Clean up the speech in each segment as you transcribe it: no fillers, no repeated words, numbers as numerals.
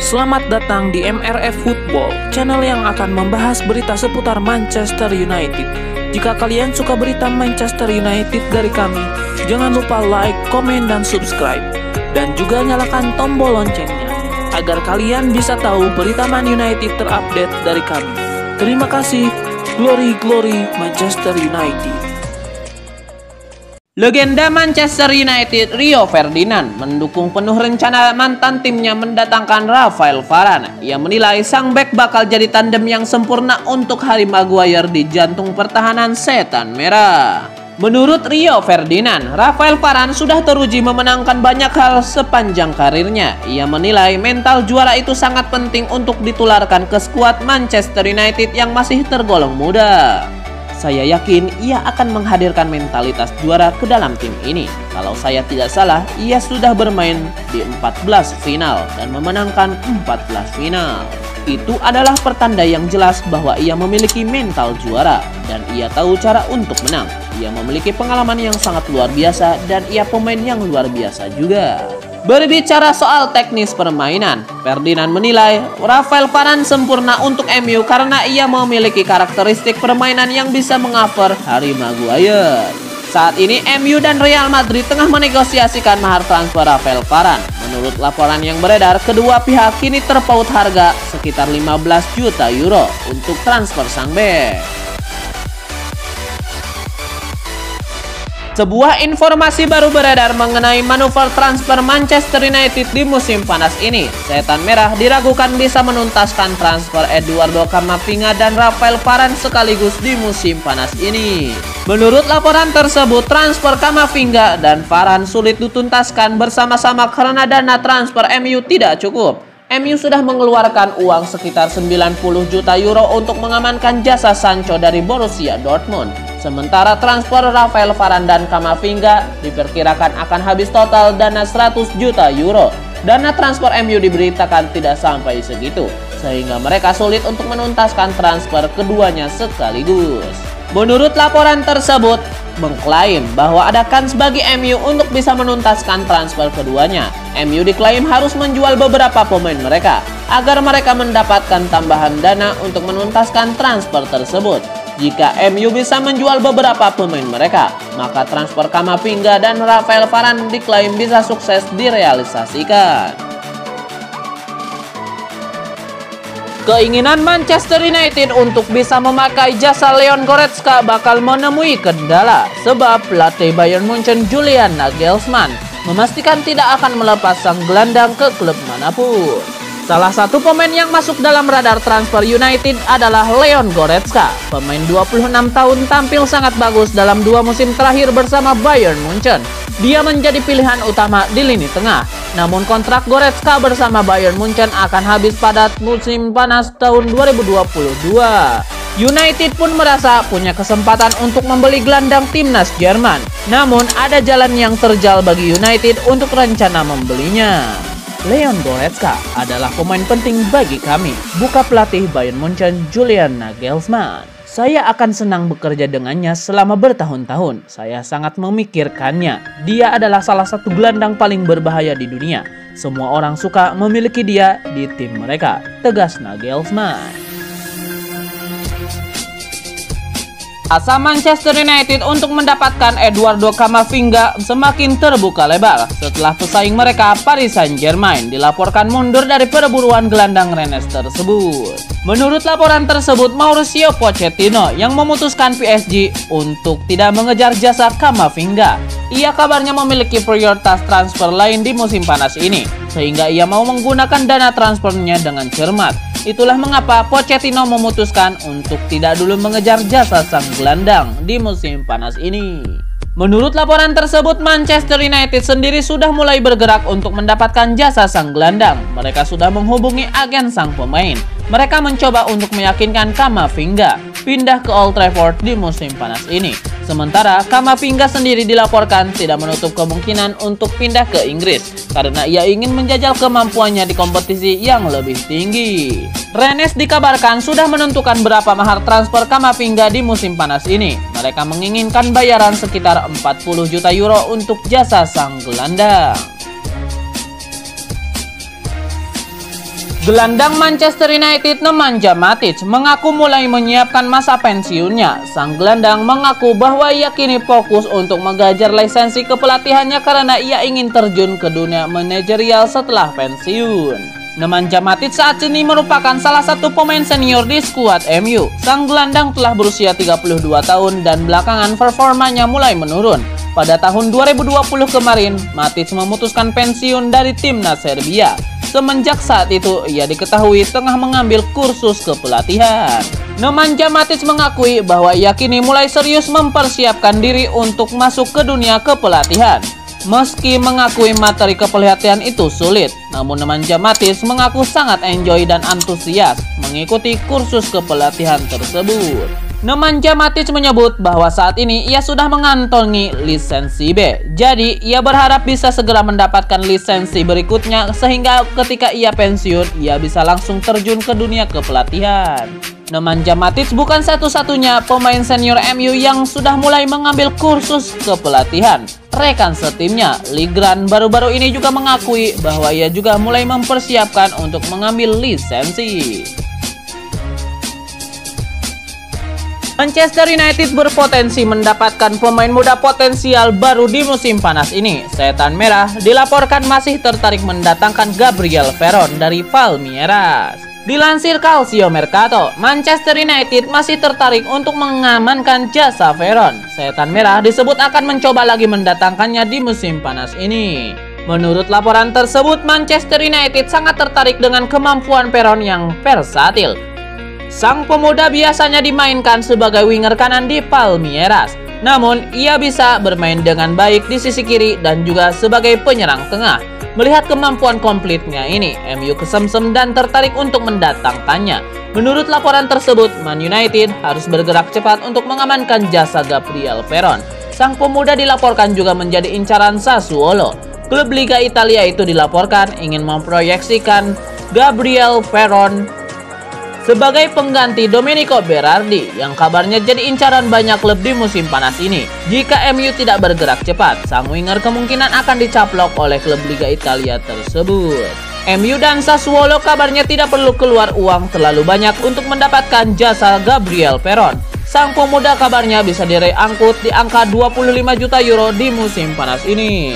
Selamat datang di MRF Football, channel yang akan membahas berita seputar Manchester United. Jika kalian suka berita Manchester United dari kami, jangan lupa like, komen, dan subscribe. Dan juga nyalakan tombol loncengnya, agar kalian bisa tahu berita Man United terupdate dari kami. Terima kasih, Glory Glory Manchester United. Legenda Manchester United Rio Ferdinand mendukung penuh rencana mantan timnya mendatangkan Rafael Varane. Ia menilai sang bek bakal jadi tandem yang sempurna untuk Harry Maguire di jantung pertahanan Setan Merah. Menurut Rio Ferdinand, Rafael Varane sudah teruji memenangkan banyak hal sepanjang karirnya. Ia menilai mental juara itu sangat penting untuk ditularkan ke skuad Manchester United yang masih tergolong muda. Saya yakin ia akan menghadirkan mentalitas juara ke dalam tim ini. Kalau saya tidak salah, ia sudah bermain di 14 final dan memenangkan 14 final. Itu adalah pertanda yang jelas bahwa ia memiliki mental juara dan ia tahu cara untuk menang. Ia memiliki pengalaman yang sangat luar biasa dan ia pemain yang luar biasa juga. Berbicara soal teknis permainan, Ferdinand menilai Rafael Varane sempurna untuk MU karena ia memiliki karakteristik permainan yang bisa mengcover Harry Maguire. Saat ini MU dan Real Madrid tengah menegosiasikan mahar transfer Rafael Varane. Menurut laporan yang beredar, kedua pihak kini terpaut harga sekitar 15 juta euro untuk transfer sang bek. Sebuah informasi baru beredar mengenai manuver transfer Manchester United di musim panas ini. Setan Merah diragukan bisa menuntaskan transfer Eduardo Camavinga dan Rafael Varane sekaligus di musim panas ini. Menurut laporan tersebut, transfer Camavinga dan Varane sulit dituntaskan bersama-sama karena dana transfer MU tidak cukup. MU sudah mengeluarkan uang sekitar 90 juta euro untuk mengamankan jasa Sancho dari Borussia Dortmund. Sementara transfer Rafael Varane dan Camavinga diperkirakan akan habis total dana 100 juta euro. Dana transfer MU diberitakan tidak sampai segitu, sehingga mereka sulit untuk menuntaskan transfer keduanya sekaligus. Menurut laporan tersebut, mengklaim bahwa ada kans bagi MU untuk bisa menuntaskan transfer keduanya. MU diklaim harus menjual beberapa pemain mereka agar mereka mendapatkan tambahan dana untuk menuntaskan transfer tersebut. Jika MU bisa menjual beberapa pemain mereka, maka transfer Camavinga dan Rafael Varane diklaim bisa sukses direalisasikan. Keinginan Manchester United untuk bisa memakai jasa Leon Goretzka bakal menemui kendala, sebab pelatih Bayern Munchen Julian Nagelsmann memastikan tidak akan melepas sang gelandang ke klub manapun. Salah satu pemain yang masuk dalam radar transfer United adalah Leon Goretzka. Pemain 26 tahun tampil sangat bagus dalam 2 musim terakhir bersama Bayern Munchen. Dia menjadi pilihan utama di lini tengah. Namun kontrak Goretzka bersama Bayern Munchen akan habis pada musim panas tahun 2022. United pun merasa punya kesempatan untuk membeli gelandang timnas Jerman. Namun ada jalan yang terjal bagi United untuk rencana membelinya. Leon Goretzka adalah pemain penting bagi kami, buka pelatih Bayern Munchen Julian Nagelsmann. Saya akan senang bekerja dengannya selama bertahun-tahun. Saya sangat memikirkannya. Dia adalah salah satu gelandang paling berbahaya di dunia. Semua orang suka memiliki dia di tim mereka, tegas Nagelsmann. Asa Manchester United untuk mendapatkan Eduardo Camavinga semakin terbuka lebar setelah pesaing mereka Paris Saint-Germain dilaporkan mundur dari perburuan gelandang Rennes tersebut. Menurut laporan tersebut, Mauricio Pochettino yang memutuskan PSG untuk tidak mengejar jasa Camavinga. Ia kabarnya memiliki prioritas transfer lain di musim panas ini, sehingga ia mau menggunakan dana transfernya dengan cermat. Itulah mengapa Pochettino memutuskan untuk tidak dulu mengejar jasa sang gelandang di musim panas ini. Menurut laporan tersebut, Manchester United sendiri sudah mulai bergerak untuk mendapatkan jasa sang gelandang. Mereka sudah menghubungi agen sang pemain. Mereka mencoba untuk meyakinkan Camavinga pindah ke Old Trafford di musim panas ini. Sementara Camavinga sendiri dilaporkan tidak menutup kemungkinan untuk pindah ke Inggris karena ia ingin menjajal kemampuannya di kompetisi yang lebih tinggi. Rennes dikabarkan sudah menentukan berapa mahar transfer Camavinga di musim panas ini. Mereka menginginkan bayaran sekitar 40 juta euro untuk jasa sang gelandang. Gelandang Manchester United Nemanja Matic mengaku mulai menyiapkan masa pensiunnya. Sang gelandang mengaku bahwa ia kini fokus untuk mengajar lisensi kepelatihannya karena ia ingin terjun ke dunia manajerial setelah pensiun. Nemanja Matic saat ini merupakan salah satu pemain senior di skuad MU. Sang gelandang telah berusia 32 tahun dan belakangan performanya mulai menurun. Pada tahun 2020 kemarin, Matic memutuskan pensiun dari timnas Serbia. Semenjak saat itu, ia diketahui tengah mengambil kursus kepelatihan. Nemanja Matic mengakui bahwa ia kini mulai serius mempersiapkan diri untuk masuk ke dunia kepelatihan. Meski mengakui materi kepelatihan itu sulit, namun Nemanja Matic mengaku sangat enjoy dan antusias mengikuti kursus kepelatihan tersebut. Nemanja Matic menyebut bahwa saat ini ia sudah mengantongi lisensi B. Jadi, ia berharap bisa segera mendapatkan lisensi berikutnya sehingga ketika ia pensiun, ia bisa langsung terjun ke dunia kepelatihan. Nemanja Matic bukan satu-satunya pemain senior MU yang sudah mulai mengambil kursus kepelatihan. Rekan setimnya, Ligran baru-baru ini juga mengakui bahwa ia juga mulai mempersiapkan untuk mengambil lisensi. Manchester United berpotensi mendapatkan pemain muda potensial baru di musim panas ini. Setan Merah dilaporkan masih tertarik mendatangkan Gabriel Veron dari Palmeiras. Dilansir Calcio Mercato, Manchester United masih tertarik untuk mengamankan jasa Veron. Setan Merah disebut akan mencoba lagi mendatangkannya di musim panas ini. Menurut laporan tersebut, Manchester United sangat tertarik dengan kemampuan Veron yang versatil. Sang pemuda biasanya dimainkan sebagai winger kanan di Palmeiras. Namun, ia bisa bermain dengan baik di sisi kiri dan juga sebagai penyerang tengah. Melihat kemampuan komplitnya ini, MU kesemsem dan tertarik untuk mendatangkannya. Menurut laporan tersebut, Man United harus bergerak cepat untuk mengamankan jasa Gabriel Veron. Sang pemuda dilaporkan juga menjadi incaran Sassuolo. Klub Liga Italia itu dilaporkan ingin memproyeksikan Gabriel Veron sebagai pengganti Domenico Berardi yang kabarnya jadi incaran banyak klub di musim panas ini. Jika MU tidak bergerak cepat, sang winger kemungkinan akan dicaplok oleh klub Liga Italia tersebut. MU dan Sassuolo kabarnya tidak perlu keluar uang terlalu banyak untuk mendapatkan jasa Gabriel Veron. Sang pemuda kabarnya bisa diangkut di angka 25 juta euro di musim panas ini.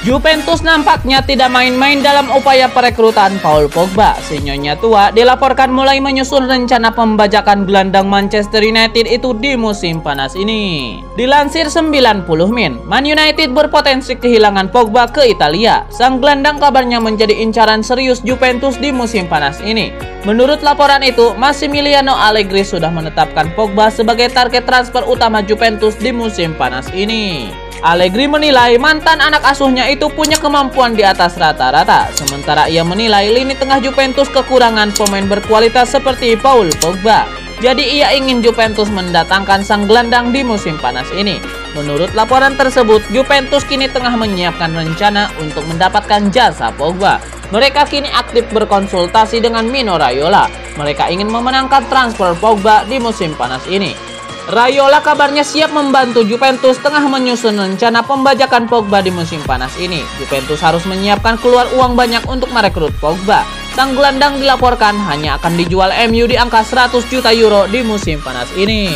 Juventus nampaknya tidak main-main dalam upaya perekrutan Paul Pogba. Si nyonya tua dilaporkan mulai menyusun rencana pembajakan gelandang Manchester United itu di musim panas ini. Dilansir 90 Min, Man United berpotensi kehilangan Pogba ke Italia. Sang gelandang kabarnya menjadi incaran serius Juventus di musim panas ini. Menurut laporan itu, Massimiliano Allegri sudah menetapkan Pogba sebagai target transfer utama Juventus di musim panas ini. Allegri menilai mantan anak asuhnya itu punya kemampuan di atas rata-rata. Sementara ia menilai lini tengah Juventus kekurangan pemain berkualitas seperti Paul Pogba. Jadi ia ingin Juventus mendatangkan sang gelandang di musim panas ini. Menurut laporan tersebut, Juventus kini tengah menyiapkan rencana untuk mendapatkan jasa Pogba. Mereka kini aktif berkonsultasi dengan Mino Raiola. Mereka ingin memenangkan transfer Pogba di musim panas ini. Raiola kabarnya siap membantu Juventus tengah menyusun rencana pembajakan Pogba di musim panas ini. Juventus harus menyiapkan keluar uang banyak untuk merekrut Pogba. Sang gelandang dilaporkan hanya akan dijual MU di angka 100 juta euro di musim panas ini.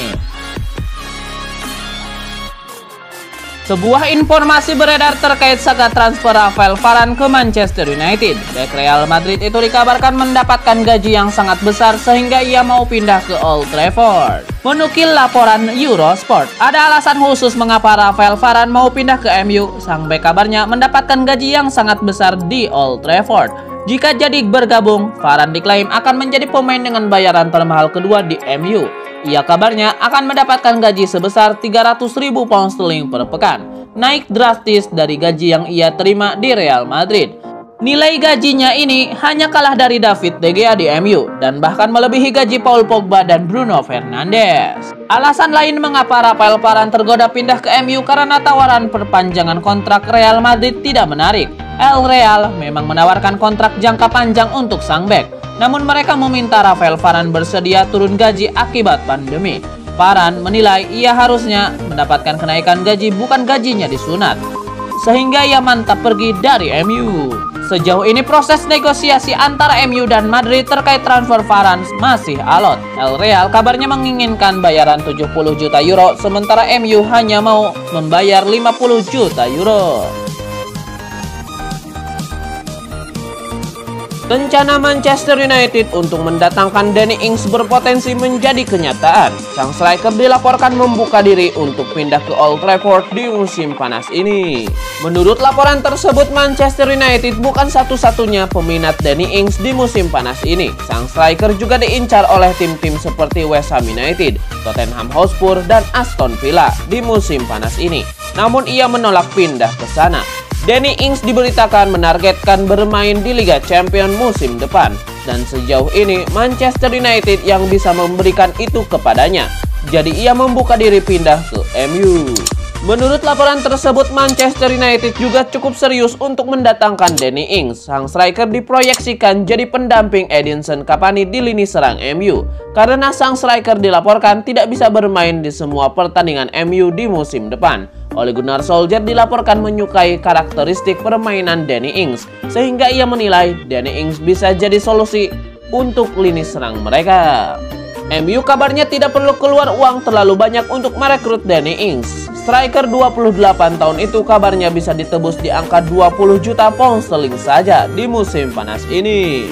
Sebuah informasi beredar terkait saga transfer Rafael Varane ke Manchester United. Bek Real Madrid itu dikabarkan mendapatkan gaji yang sangat besar sehingga ia mau pindah ke Old Trafford. Menukil laporan Eurosport, ada alasan khusus mengapa Rafael Varane mau pindah ke MU. Sang bek kabarnya mendapatkan gaji yang sangat besar di Old Trafford. Jika jadi bergabung, Varane diklaim akan menjadi pemain dengan bayaran termahal kedua di MU. Ia kabarnya akan mendapatkan gaji sebesar 300.000 pound sterling per pekan, naik drastis dari gaji yang ia terima di Real Madrid. Nilai gajinya ini hanya kalah dari David De Gea di MU dan bahkan melebihi gaji Paul Pogba dan Bruno Fernandes. Alasan lain mengapa Rafael Varane tergoda pindah ke MU karena tawaran perpanjangan kontrak Real Madrid tidak menarik. El Real memang menawarkan kontrak jangka panjang untuk sang bek, namun mereka meminta Rafael Varane bersedia turun gaji akibat pandemi. Varane menilai ia harusnya mendapatkan kenaikan gaji bukan gajinya disunat. sehingga ia mantap pergi dari MU. Sejauh ini proses negosiasi antara MU dan Madrid terkait transfer Varane masih alot. El Real kabarnya menginginkan bayaran 70 juta euro, sementara MU hanya mau membayar 50 juta euro. Rencana Manchester United untuk mendatangkan Danny Ings berpotensi menjadi kenyataan. Sang striker dilaporkan membuka diri untuk pindah ke Old Trafford di musim panas ini. Menurut laporan tersebut, Manchester United bukan satu-satunya peminat Danny Ings di musim panas ini. Sang striker juga diincar oleh tim-tim seperti West Ham United, Tottenham Hotspur, dan Aston Villa di musim panas ini. Namun ia menolak pindah ke sana. Danny Ings diberitakan menargetkan bermain di Liga Champions musim depan, dan sejauh ini Manchester United yang bisa memberikan itu kepadanya. Jadi ia membuka diri pindah ke MU. Menurut laporan tersebut, Manchester United juga cukup serius untuk mendatangkan Danny Ings. Sang striker diproyeksikan jadi pendamping Edinson Cavani di lini serang MU, karena sang striker dilaporkan tidak bisa bermain di semua pertandingan MU di musim depan. Ole Gunnar Solskjaer dilaporkan menyukai karakteristik permainan Danny Ings, sehingga ia menilai Danny Ings bisa jadi solusi untuk lini serang mereka. MU kabarnya tidak perlu keluar uang terlalu banyak untuk merekrut Danny Ings. Striker 28 tahun itu kabarnya bisa ditebus di angka 20 juta pound sterling saja di musim panas ini.